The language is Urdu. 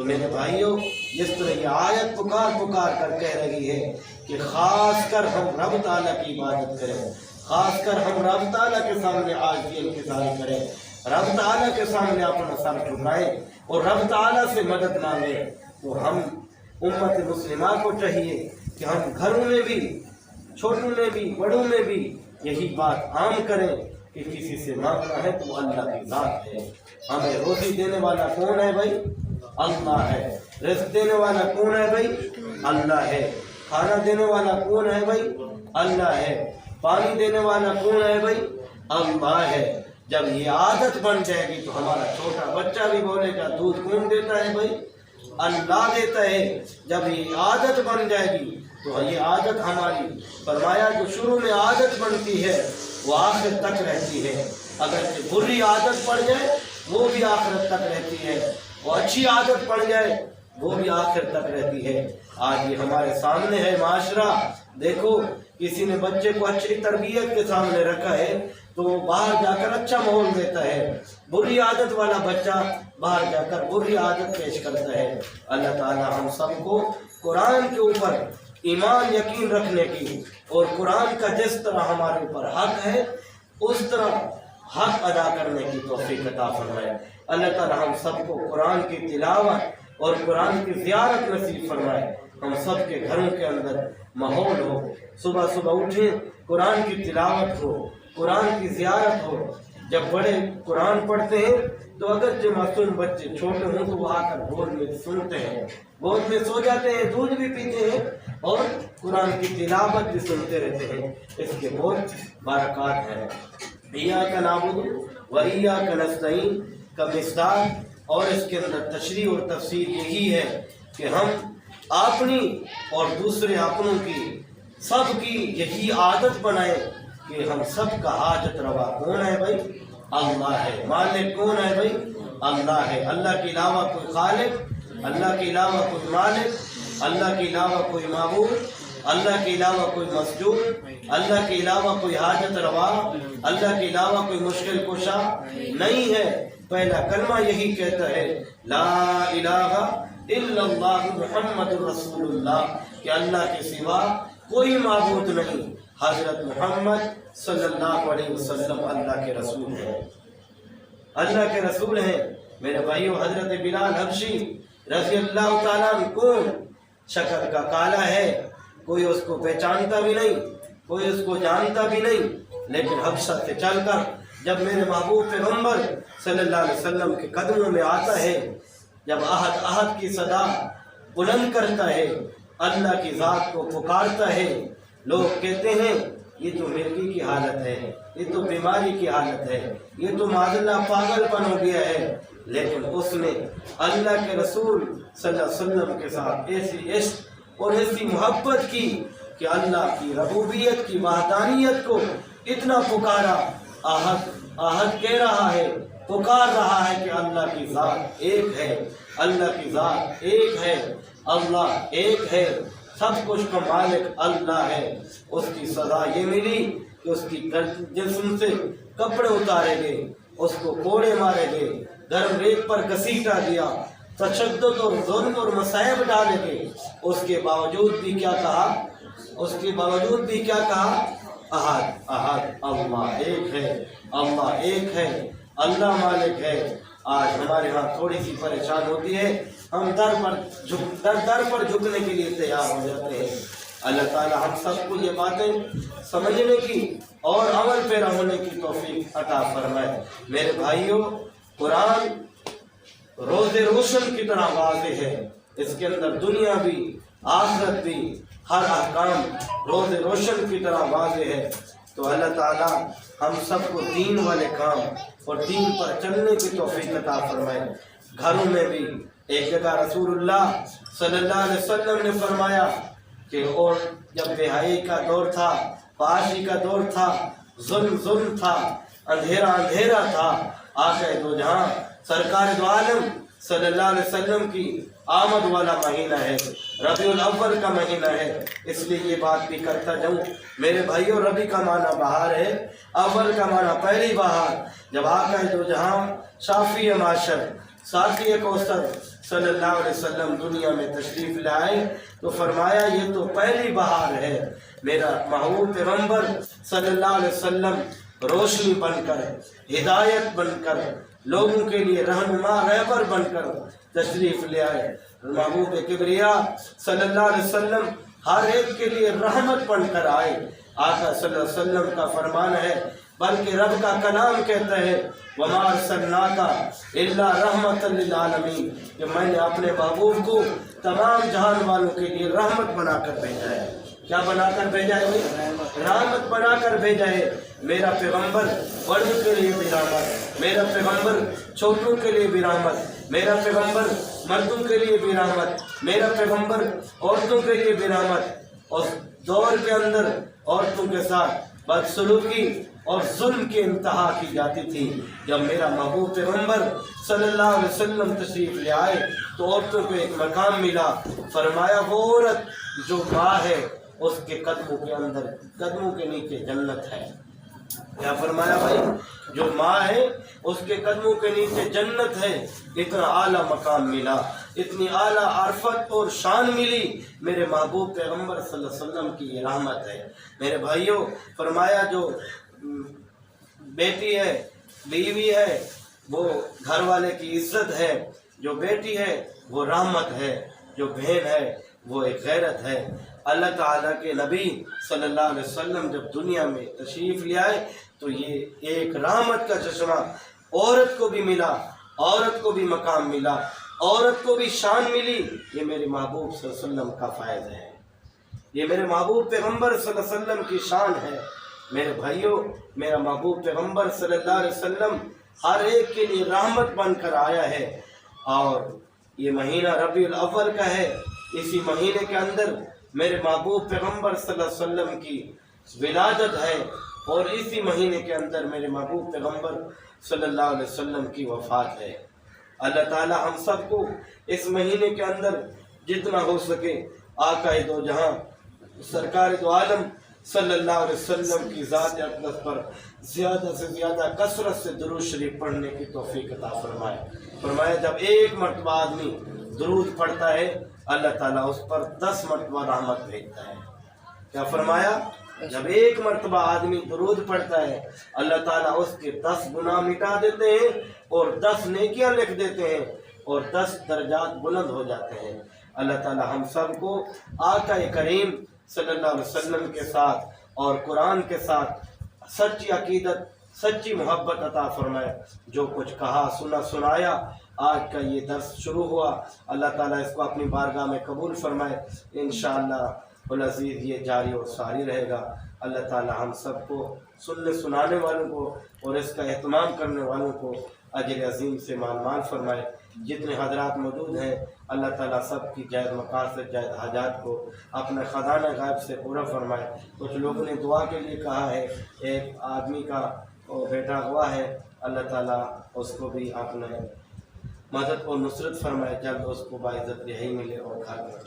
تو میرے بھائیوں جس طرح یہ آیت پکار پکار کر کہہ رہی ہے کہ خاص کر ہم رب تعالیٰ کی عبادت کریں، خاص کر ہم رب تعالیٰ کے سامنے عاجزی انکساری کریں، رب تعالیٰ کے سامنے اپنا سر جھکائیں اور رب تعالیٰ سے مدد مانگیں، تو ہم امت مسلمہ کو چاہیے کہ ہم گھروں میں بھی، چھوٹوں میں بھی، بڑوں میں بھی یہی بات عام کریں کہ کسی سے مانگنا ہے تو اللہ کی ذات ہے۔ ہمیں روزی دینے والا کون ہے بھائی؟ اللہ ہے۔ رزق دینے والا کون ہے بھائی؟ اللہ ہے۔ کھانا دینے والا کون ہے بھائی؟ اللہ ہے۔ پانی دینے والا کون ہے بھائی؟ اللہ ہے۔ جب یہ عادت بن جائے گی تو ہمارا چھوٹا بچہ بھی بولے گا دودھ کون دیتا ہے بھائی؟ اللہ دیتا ہے۔ جب یہ عادت بن جائے گی تو یہ عادت ہماری، فرمایا جو شروع میں عادت بنتی ہے وہ آخر تک رہتی ہے، اگر بری عادت پڑ جائے وہ بھی آخرت تک رہتی ہے، وہ اچھی عادت پڑ جائے وہ بھی آخر تک رہتی ہے۔ آج یہ ہمارے سامنے ہے معاشرہ، دیکھو کسی نے بچے کو اچھی تربیت کے سامنے رکھا ہے تو وہ باہر جا کر اچھا ماحول دیتا ہے، بری عادت والا بچہ باہر جا کر بری عادت پیش کرتا ہے۔ اللہ تعالی ہم سب کو قرآن کے اوپر ایمان یقین رکھنے کی اور قرآن کا جس طرح ہمارے اوپر حق ہے اس طرح حق ادا کرنے کی توفیق عطا فرمائے۔ اللہ تعالی ہم سب کو قرآن کی تلاوت اور قرآن کی زیارت نصیب فرمائے۔ ہم سب کے گھروں کے اندر ماحول ہو، صبح صبح اٹھیں قرآن کی تلاوت ہو، قرآن کی زیارت ہو۔ جب بڑے قرآن پڑھتے ہیں تو اگرچہ معصوم بچے چھوٹے ہوں تو وہ آ کر گود میں سنتے ہیں، گود میں سو جاتے ہیں، دودھ بھی پیتے ہیں اور قرآن کی تلاوت بھی سنتے رہتے ہیں۔ اس کے بہت برکات ہیں۔ ایاک نعبد و ایاک نستعین کا مصداق اور اس کے اندر تشریح اور تفسیر یہی ہے کہ ہم اپنی اور دوسرے اپنوں کی سب کی یہی عادت بنائیں کہ ہم سب کا حاجت روا کون ہے بھائی؟ اللہ ہے۔ مالک کون ہے بھائی؟ اللہ ہے۔ اللہ کے علاوہ کوئی خالق، اللہ کے علاوہ کوئی مالک، اللہ کے علاوہ کوئی معبود، اللہ کے علاوہ کوئی مسجود، اللہ کے علاوہ کوئی حاجت روا، اللہ کے علاوہ کوئی مشکل کشا نہیں ہے۔ پہلا کلمہ یہی کہتا ہے لا الہ الا اللہ محمد رسول اللہ، کہ اللہ کے سوا کوئی معبود نہیں، حضرت محمد صلی اللہ علیہ وسلم اللہ کے رسول ہیں، اللہ کے رسول ہیں۔ میرے بھائیو حضرت بلال حبشی رضی اللہ تعالیٰ عنہ کون؟ شکل کا کالا ہے، کوئی اس کو پہچانتا بھی نہیں، کوئی اس کو جانتا بھی نہیں، لیکن حبشہ سے چل کر جب میرے محبوب پیغمبر صلی اللہ علیہ وسلم کے قدموں میں آتا ہے، جب احد احد کی صدا بلند کرتا ہے، اللہ کی ذات کو پکارتا ہے، لوگ کہتے ہیں یہ تو مرگی کی حالت ہے، یہ تو بیماری کی حالت ہے، یہ تو معاذ اللہ پاگل پن ہو گیا ہے، لیکن اس نے اللہ کے رسول صلی اللہ علیہ وسلم کے ساتھ ایسی عشق اور ایسی محبت کی کہ اللہ کی ربوبیت کی وحدانیت کو اتنا پکارا، احد احد کہہ رہا ہے، پکار رہا ہے کہ اللہ کی ذات ایک ہے، اللہ کی ذات ایک ہے، اللہ ایک ہے، سب کچھ کا مالک اللہ ہے۔ اس کی سزا یہ ملی کہ اس کی جسم سے کپڑے اتارے گئے، اس کو کوڑے مارے گئے، گرم ریت پر گھسیٹا دیا، تشدد اور ظلم اور مصائب ڈالے گئے۔ اس کے باوجود بھی کیا کہا؟ اس کے باوجود بھی کیا کہا؟ احد احد، اللہ ایک ہے، اللہ ایک ہے، اللہ مالک ہے۔ آج ہمارے ہاں تھوڑی سی پریشان ہوتی ہے، ہم در پر جھکنے کے لیے تیار ہو جاتے ہیں۔ اللہ تعالی ہم سب کو یہ باتیں سمجھنے کی اور عمل پیرا ہونے کی توفیق عطا فرمائے۔ میرے بھائیوں، قرآن روز روشن کی طرح واضح ہے، اس کے اندر دنیا بھی آخرت بھی ہر احکام روز روشن کی طرح واضح ہے۔ تو اللہ تعالی ہم سب کو دین والے کام اور دین پر چلنے کی توفیق عطا فرمائے۔ گھروں میں بھی ایک جگہ رسول اللہ صلی اللہ علیہ وسلم نے فرمایا کہ اور جب بے-حیائی کا دور تھا، فحاشی کا دور تھا، ظلم تھا، اندھیرا تھا، آقا دو جہاں سرکار دو عالم صلی اللہ علیہ وسلم کی آمد والا مہینہ ہے، ربیع الاول کا مہینہ ہے۔ اس لیے یہ بات بھی کرتا جاؤں میرے بھائیوں، ربی کا معنی بہار ہے، اول کا معنی پہلی بہار، جب آقا دو جہاں شافی معاشر، ساقی کوثر، صلی اللہ علیہ وسلم دنیا میں تشریف لائے تو فرمایا یہ تو پہلی بہار ہے، میرا محبوب پیغمبر صلی اللہ علیہ وسلم روشنی بن کر، ہدایت بن کر، لوگوں کے لیے رہنما رہبر بن کر تشریف لے آئے۔ محبوب کبریا صلی اللہ علیہ وسلم ہر ایک کے لیے رحمت بن کر آئے۔ آقا صلی اللہ علیہ وسلم کا فرمان ہے، بلکہ رب کا کلام کہتا ہے وَمَا أَرْسَلْنَاكَ إِلَّا رَحْمَةً لِلْعَالَمِينَ، کہ میں نے اپنے محبوب کو تمام جہان والوں کے لیے رحمت بنا کر بھیجا ہے۔ کیا بنا کر بھیجا ہے؟ رحمت بنا کر بھیجا ہے۔ میرا پیغمبر بڑوں کے لیے بھی رحمت، میرا پیغمبر چھوٹوں کے لیے بھی رحمت، میرا پیغمبر مردوں کے لیے بھی رحمت، میرا پیغمبر عورتوں کے لیے بھی رحمت۔ اور دور کے اندر عورتوں کے ساتھ بدسلوکی اور ظلم کی انتہا کی جاتی تھی، جب میرا محبوب پیغمبر صلی اللہ علیہ وسلم تشریف لے آئے تو عورتوں کو ایک مقام ملا۔ فرمایا وہ عورت جو ماں ہے اس کے قدموں کے اندر، قدموں کے نیچے جنت ہے۔ کیا فرمایا بھائی؟ جو ماں ہے اس کے قدموں کے نیچے جنت ہے۔ اتنا اعلیٰ مقام ملا، اتنی اعلیٰ عرفت اور شان ملی میرے محبوب پیغمبر صلی اللہ علیہ وسلم کی یہ رحمت ہے۔ میرے بھائیوں، فرمایا جو بیٹی ہے، بیوی ہے، وہ گھر والے کی عزت ہے، جو بیٹی ہے وہ رحمت ہے، جو بہن ہے وہ ایک غیرت ہے۔ اللہ تعالیٰ کے نبی صلی اللہ علیہ وسلم جب دنیا میں تشریف لے آئے تو یہ ایک رحمت کا چشمہ عورت کو بھی ملا، عورت کو بھی مقام ملا، عورت کو بھی شان ملی۔ یہ میرے محبوب صلی اللہ علیہ وسلم کا فائدہ ہے، یہ میرے محبوب پیغمبر صلی اللہ علیہ وسلم کی شان ہے۔ میرے بھائیوں، میرا محبوب پیغمبر صلی اللہ علیہ وسلم ہر ایک کے لیے رحمت بن کر آیا ہے۔ اور یہ مہینہ ربیع الاول کا ہے، اسی مہینے کے اندر میرے محبوب پیغمبر صلی اللہ علیہ وسلم کی ولادت ہے، اور اسی مہینے کے اندر میرے محبوب پیغمبر صلی اللہ علیہ وسلم کی وفات ہے۔ اللہ تعالی ہم سب کو اس مہینے کے اندر جتنا ہو سکے آقا دو جہاں سرکار دو عالم صلی اللہ علیہ وسلم کی ذات اقدس پر زیادہ سے زیادہ کثرت سے درود شریف پڑھنے کی توفیق عطا فرمائے۔ فرمایا جب ایک مرتبہ آدمی درود پڑھتا ہے اللہ تعالیٰ اس پر 10 مرتبہ رحمت بھیجتا ہے۔ کیا فرمایا؟ جب ایک مرتبہ آدمی درود پڑھتا ہے اللہ تعالیٰ اس کے 10 گناہ مٹا دیتے ہیں اور 10 نیکیاں لکھ دیتے ہیں اور 10 درجات بلند ہو جاتے ہیں۔ اللہ تعالیٰ ہم سب کو آقا کریم صلی اللہ علیہ وسلم کے ساتھ اور قرآن کے ساتھ سچی عقیدت، سچی محبت عطا فرمائے۔ جو کچھ کہا سنا سنایا آج کا یہ درس شروع ہوا، اللہ تعالیٰ اس کو اپنی بارگاہ میں قبول فرمائے۔ انشاءاللہ العزیز یہ جاری اور ساری رہے گا۔ اللہ تعالیٰ ہم سب کو سننے سنانے والوں کو اور اس کا اہتمام کرنے والوں کو اجر عظیم سے مال فرمائے۔ جتنے حضرات موجود ہیں اللہ تعالیٰ سب کی جائز مقاصد، جائز حاجات کو اپنے خزانہ غیب سے پورا فرمائے۔ کچھ لوگوں نے دعا کے لیے کہا ہے، ایک آدمی کا بیٹا ہوا ہے، اللہ تعالیٰ اس کو بھی اپنے مدد اور نصرت فرمائے، جلد اس کو باعزت رہائی ملے اور گھر میں